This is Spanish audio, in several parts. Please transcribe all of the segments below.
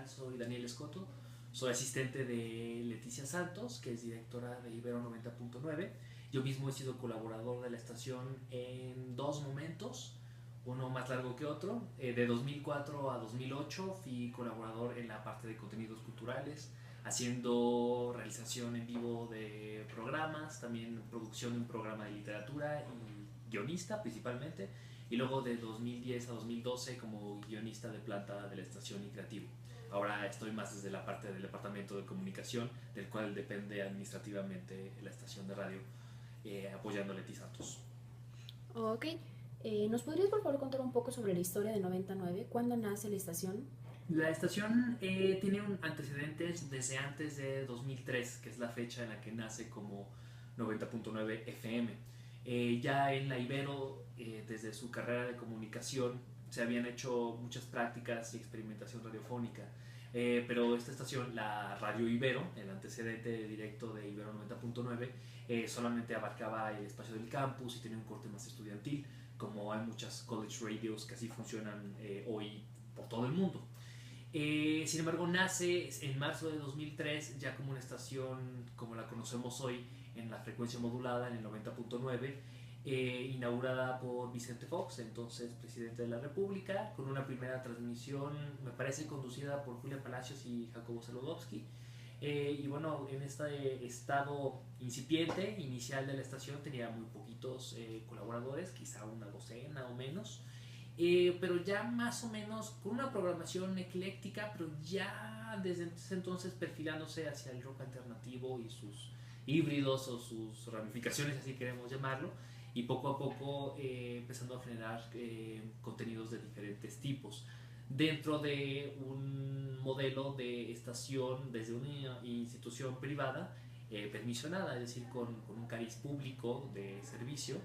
soy Daniel Escoto, soy asistente de Leticia Santos, que es directora de Ibero 90.9. Yo mismo he sido colaborador de la estación en dos momentos, uno más largo que otro. De 2004 a 2008 fui colaborador en la parte de contenidos culturales, haciendo realización en vivo de programas, también producción de un programa de literatura y guionista principalmente, y luego de 2010 a 2012 como guionista de planta de la estación y creativo. Ahora estoy más desde la parte del departamento de comunicación, del cual depende administrativamente la estación de radio, apoyando a Leti Santos. Ok. ¿Nos podrías por favor contar un poco sobre la historia de 99? ¿Cuándo nace la estación? La estación tiene un antecedentes desde antes de 2003, que es la fecha en la que nace como 90.9 FM. Ya en la Ibero, desde su carrera de comunicación, se habían hecho muchas prácticas y experimentación radiofónica. Pero esta estación, la Radio Ibero, el antecedente directo de Ibero 90.9, solamente abarcaba el espacio del campus y tenía un corte más estudiantil, como hay muchas college radios que así funcionan hoy por todo el mundo. Sin embargo, nace en marzo de 2003 ya como una estación como la conocemos hoy en la frecuencia modulada en el 90.9, inaugurada por Vicente Fox, entonces presidente de la República, con una primera transmisión, me parece, conducida por Julia Palacios y Jacobo Saludowski. Y bueno, en este estado incipiente inicial de la estación tenía muy poquitos colaboradores, quizá una docena o menos, pero ya más o menos con una programación ecléctica, pero ya desde ese entonces perfilándose hacia el rock alternativo y sus híbridos o sus ramificaciones, así queremos llamarlo, y poco a poco empezando a generar contenidos de diferentes tipos dentro de un modelo de estación desde una institución privada permisionada, es decir, con un cariz público de servicio,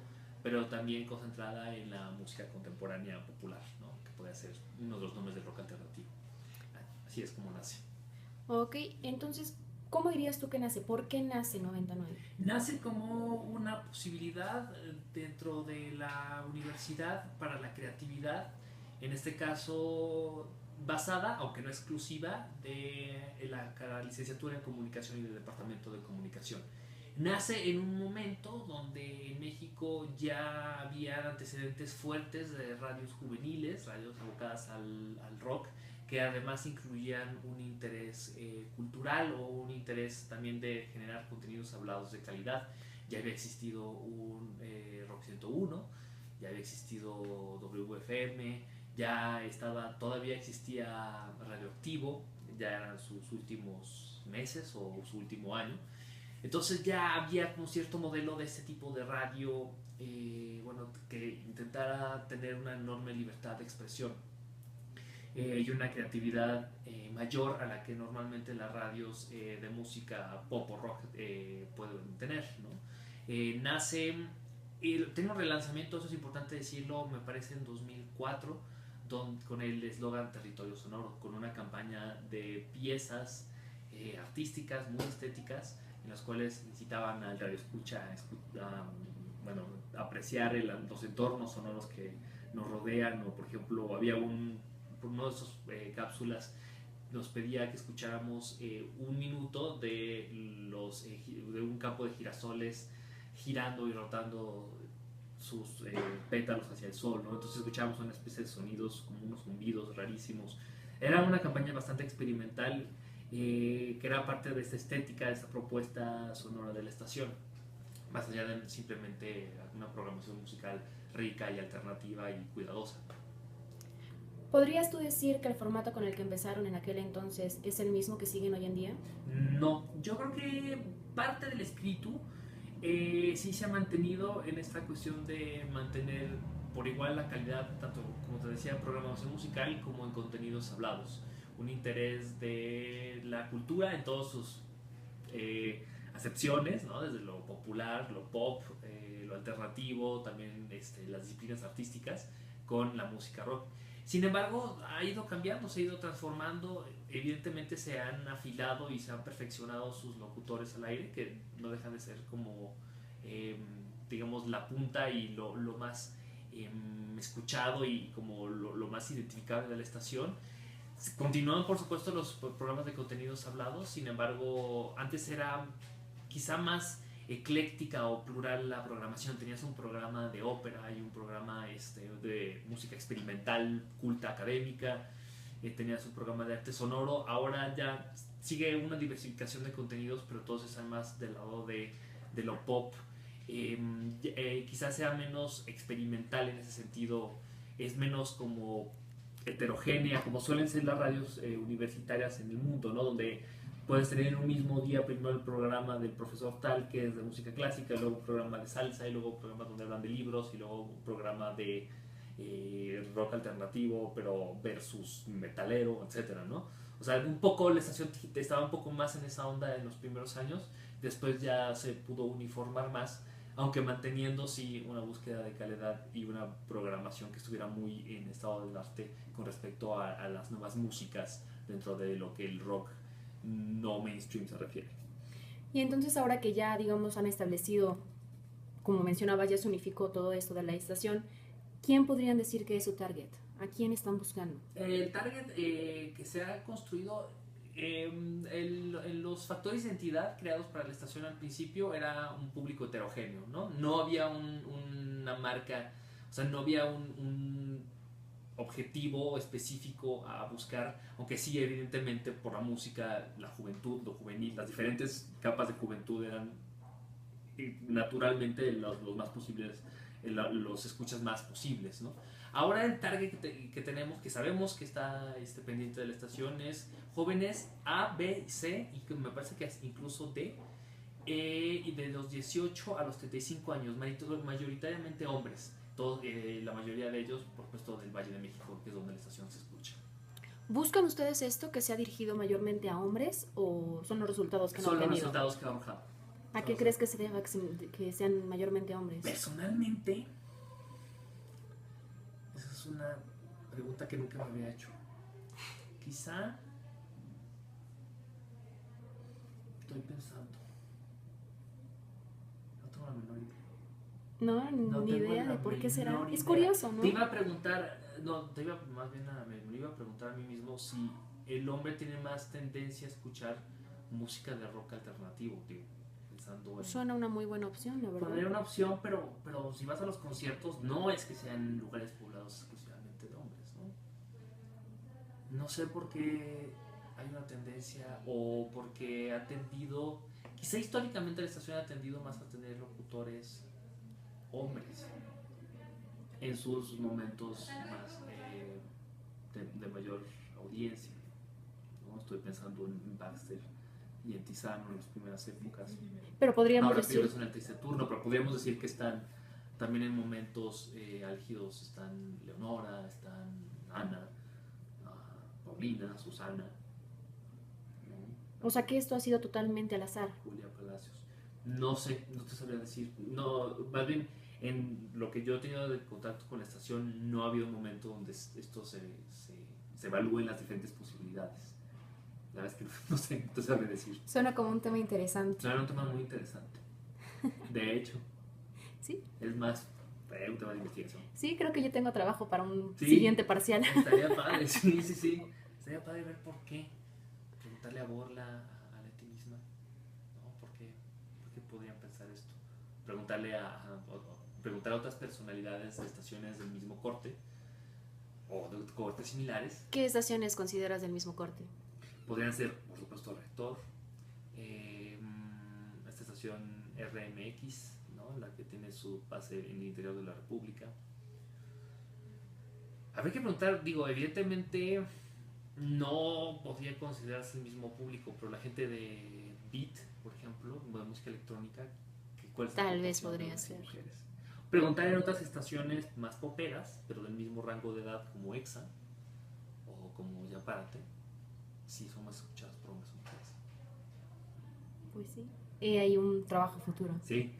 pero también concentrada en la música contemporánea popular, ¿no? Que puede ser uno de los nombres del rock alternativo. Así es como nace. Ok, entonces, ¿cómo dirías tú que nace? ¿Por qué nace 99? Nace como una posibilidad dentro de la universidad para la creatividad, en este caso basada, aunque no exclusiva, de la licenciatura en comunicación y del departamento de comunicación. Nace en un momento donde en México ya había antecedentes fuertes de radios juveniles, radios abocadas al rock, que además incluían un interés cultural o un interés también de generar contenidos hablados de calidad. Ya había existido un Rock 101, ya había existido WFM, ya estaba, todavía existía Radioactivo, ya eran sus últimos meses o su último año. Entonces ya había un cierto modelo de este tipo de radio, bueno, que intentara tener una enorme libertad de expresión y una creatividad mayor a la que normalmente las radios de música pop o rock pueden tener, ¿no? Nace, tiene un relanzamiento, eso es importante decirlo, me parece en 2004, con el eslogan Territorio Sonoro, con una campaña de piezas artísticas muy estéticas en las cuales incitaban al radio escucha a, bueno, apreciar los entornos sonoros que nos rodean, o por ejemplo había uno de esas cápsulas nos pedía que escucháramos un minuto de un campo de girasoles girando y rotando sus pétalos hacia el sol, ¿no? Entonces escuchábamos una especie de sonidos como unos zumbidos rarísimos. Era una campaña bastante experimental que era parte de esta estética, de esta propuesta sonora de la estación, más allá de simplemente una programación musical rica y alternativa y cuidadosa. ¿Podrías tú decir que el formato con el que empezaron en aquel entonces es el mismo que siguen hoy en día? No, yo creo que parte del espíritu sí se ha mantenido en esta cuestión de mantener por igual la calidad, tanto como te decía, en programación musical como en contenidos hablados. Un interés de la cultura en todas sus acepciones, ¿no? Desde lo popular, lo pop, lo alternativo, también las disciplinas artísticas con la música rock. Sin embargo, ha ido cambiando, se ha ido transformando. Evidentemente se han afilado y se han perfeccionado sus locutores al aire, que no dejan de ser como, eh, digamos, la punta y lo más escuchado y como lo más identificable de la estación. Continúan, por supuesto, los programas de contenidos hablados, sin embargo, antes era quizá más ecléctica o plural la programación. Tenías un programa de ópera y un programa de música experimental, culta, académica, tenías un programa de arte sonoro. Ahora ya sigue una diversificación de contenidos, pero todos están más del lado de lo pop. Quizás sea menos experimental en ese sentido, es menos como heterogénea, como suelen ser las radios universitarias en el mundo, ¿no? Donde puedes tener en un mismo día primero el programa del profesor tal, que es de música clásica, y luego un programa de salsa, y luego un programa donde hablan de libros, y luego un programa de rock alternativo, pero versus metalero, etcétera, ¿no? O sea, un poco la estación estaba un poco más en esa onda en los primeros años, después ya se pudo uniformar más, aunque manteniendo sí una búsqueda de calidad y una programación que estuviera muy en estado del arte con respecto a las nuevas músicas dentro de lo que el rock no mainstream se refiere. Y entonces ahora que ya, digamos, han establecido, como mencionabas, ya se unificó todo esto de la estación, ¿quién podrían decir que es su target? ¿A quién están buscando? El target que se ha construido, los factores de identidad creados para la estación al principio era un público heterogéneo, ¿no? No había una marca, o sea, no había un objetivo específico a buscar, aunque sí, evidentemente, por la música, la juventud, lo juvenil, las diferentes capas de juventud eran naturalmente los más posibles, los escuchas más posibles, ¿no? Ahora el target que tenemos, que sabemos que está pendiente de la estación, es jóvenes A, B y C, y que me parece que incluso D, y de los 18 a los 35 años, mayoritariamente hombres, la mayoría de ellos, por supuesto, del Valle de México, que es donde la estación se escucha. ¿Buscan ustedes esto que se ha dirigido mayormente a hombres o son los resultados que no han Son los tenido? resultados que han arrojado. ¿A qué crees que se deba que sean mayormente hombres? Personalmente, esa es una pregunta que nunca me había hecho. Quizá estoy pensando. No tengo la menor idea. No, ni tengo idea la de por qué será. menor Es idea. curioso, ¿no? Te iba a preguntar, más bien me iba a preguntar a mí mismo si el hombre tiene más tendencia a escuchar música de rock alternativo, tío. Pensando en... Suena una muy buena opción, la verdad. Podría una opción, pero si vas a los conciertos, no es que sean lugares poblados exclusivamente de hombres, ¿no? No sé por qué hay una tendencia, o porque ha tendido, quizá históricamente la estación ha tendido más a tener locutores hombres en sus momentos más de mayor audiencia, ¿no? Estoy pensando en Baxter y en Tizano en las primeras épocas. Pero podríamos Ahora decir... es en el tercer turno, pero podríamos decir que están también en momentos álgidos. Están Leonora, están Ana, Paulina, Susana, ¿no? O sea que esto ha sido totalmente al azar. Julia Palacios. No sé, no te sabría decir. No, más bien, en lo que yo he tenido de contacto con la estación, no ha habido un momento donde esto se evalúen las diferentes posibilidades. La verdad es que no sé, no te sabría decir. Suena como un tema interesante. Suena un tema muy interesante. De hecho, Sí. es más un tema de investigación. Sí, creo que yo tengo trabajo para un Sí, siguiente parcial. Estaría padre, sí. Estaría padre ver por qué. Preguntarle a Borla, a Leti misma, ¿no? ¿Por qué podrían pensar esto? Preguntar a otras personalidades de estaciones del mismo corte o de cortes similares. ¿Qué estaciones consideras del mismo corte? Podrían ser, por supuesto, Rector, esta estación RMX, ¿no? La que tiene su base en el interior de la República. Habría que preguntar, digo, evidentemente no podría considerarse el mismo público, pero la gente de Beat, por ejemplo, de música electrónica, ¿cuál es la Tal vez proporción de podría hombres y ser. mujeres? Preguntar en otras estaciones más poperas, pero del mismo rango de edad, como EXA o como Ya Párate, si son más escuchadas por hombres o mujeres. Pues sí. Hay un trabajo futuro. Sí.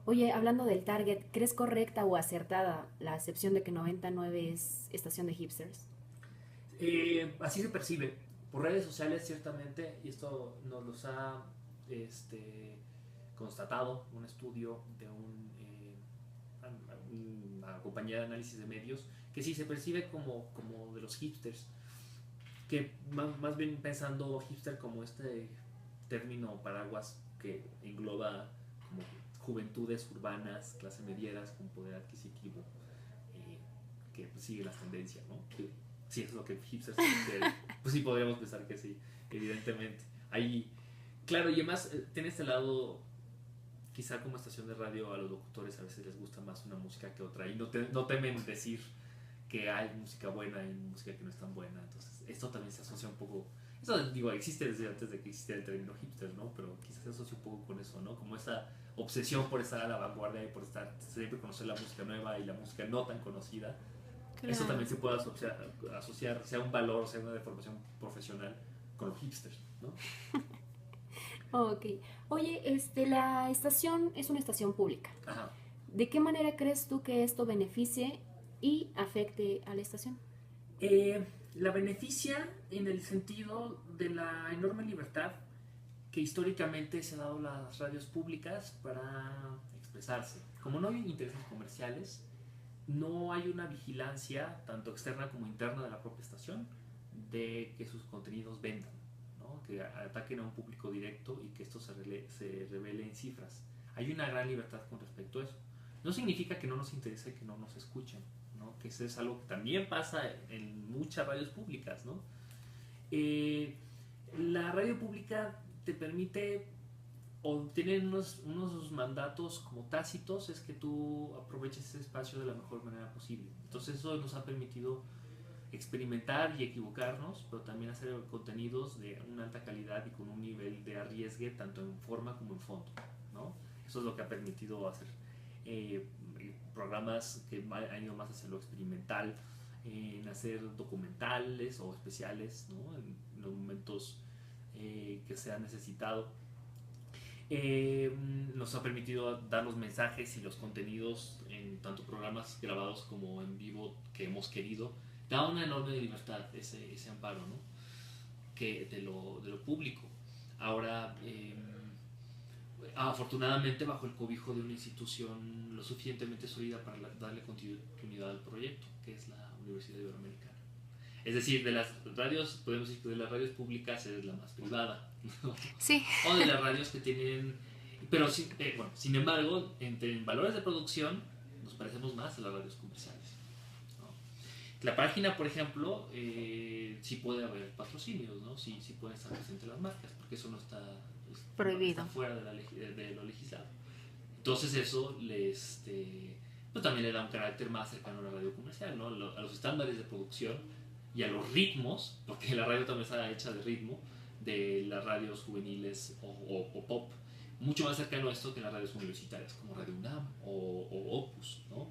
Oye, hablando del target, ¿crees correcta o acertada la acepción de que 99 es estación de hipsters? Así se percibe. Por redes sociales, ciertamente, y esto nos los ha constatado un estudio de una compañía de análisis de medios, que sí se percibe como de los hipsters. que más bien pensando hipster como este término paraguas que engloba como juventudes urbanas, clase medieras con poder adquisitivo, que pues, sigue las tendencias, ¿no? Que, si es lo que hipsters quieren, pues sí podríamos pensar que sí, evidentemente. Ahí, claro, y además tiene este lado, quizá como estación de radio a los locutores a veces les gusta más una música que otra y no temen decir que hay música buena y música que no es tan buena. Entonces, esto también se asocia un poco. Eso, digo, existe desde antes de que existiera el término hipster, ¿no? Pero quizás se asocia un poco con eso, ¿no? Como esa obsesión por estar a la vanguardia y por estar siempre conocer la música nueva y la música no tan conocida. Claro. Eso también se puede asociar, sea un valor, sea una deformación profesional con los hipsters, ¿no? Ok. Oye, la estación es una estación pública. Ajá. ¿De qué manera crees tú que esto beneficie y afecte a la estación? La beneficia en el sentido de la enorme libertad que históricamente se ha dado a las radios públicas para expresarse. Como no hay intereses comerciales, no hay una vigilancia, tanto externa como interna de la propia estación, de que sus contenidos vendan, ¿no? Que ataquen a un público directo y que esto se revele en cifras. Hay una gran libertad con respecto a eso. No significa que no nos interese que no nos escuchen, ¿no? Que eso es algo que también pasa en muchas radios públicas, ¿no? La radio pública te permite o tienen unos mandatos como tácitos, es que tú aproveches ese espacio de la mejor manera posible. Entonces eso nos ha permitido experimentar y equivocarnos, pero también hacer contenidos de una alta calidad y con un nivel de arriesgue tanto en forma como en fondo, ¿no? Eso es lo que ha permitido hacer programas que han ido más hacia lo experimental, en hacer documentales o especiales, ¿no? En los momentos que se ha necesitado. Nos ha permitido dar los mensajes y los contenidos en tanto programas grabados como en vivo que hemos querido. Da una enorme libertad ese amparo, ¿no? Que de lo público. Ahora, afortunadamente bajo el cobijo de una institución lo suficientemente sólida para darle continuidad al proyecto, que es la Universidad Iberoamericana. Es decir, de las radios, podemos decir que de las radios públicas es la más privada, ¿no? Sí. O de las radios que tienen... Pero, bueno, sin embargo, en valores de producción nos parecemos más a las radios comerciales, ¿no? La página, por ejemplo, sí puede haber patrocinios, ¿no? Sí pueden estar presentes las marcas, porque eso no está prohibido. Está fuera de lo legislado. Entonces eso pues también le da un carácter más cercano a la radio comercial, ¿no? A los estándares de producción y a los ritmos, porque la radio también está hecha de ritmo, de las radios juveniles o pop, mucho más cercano a esto que las radios universitarias, como Radio UNAM o Opus, ¿no?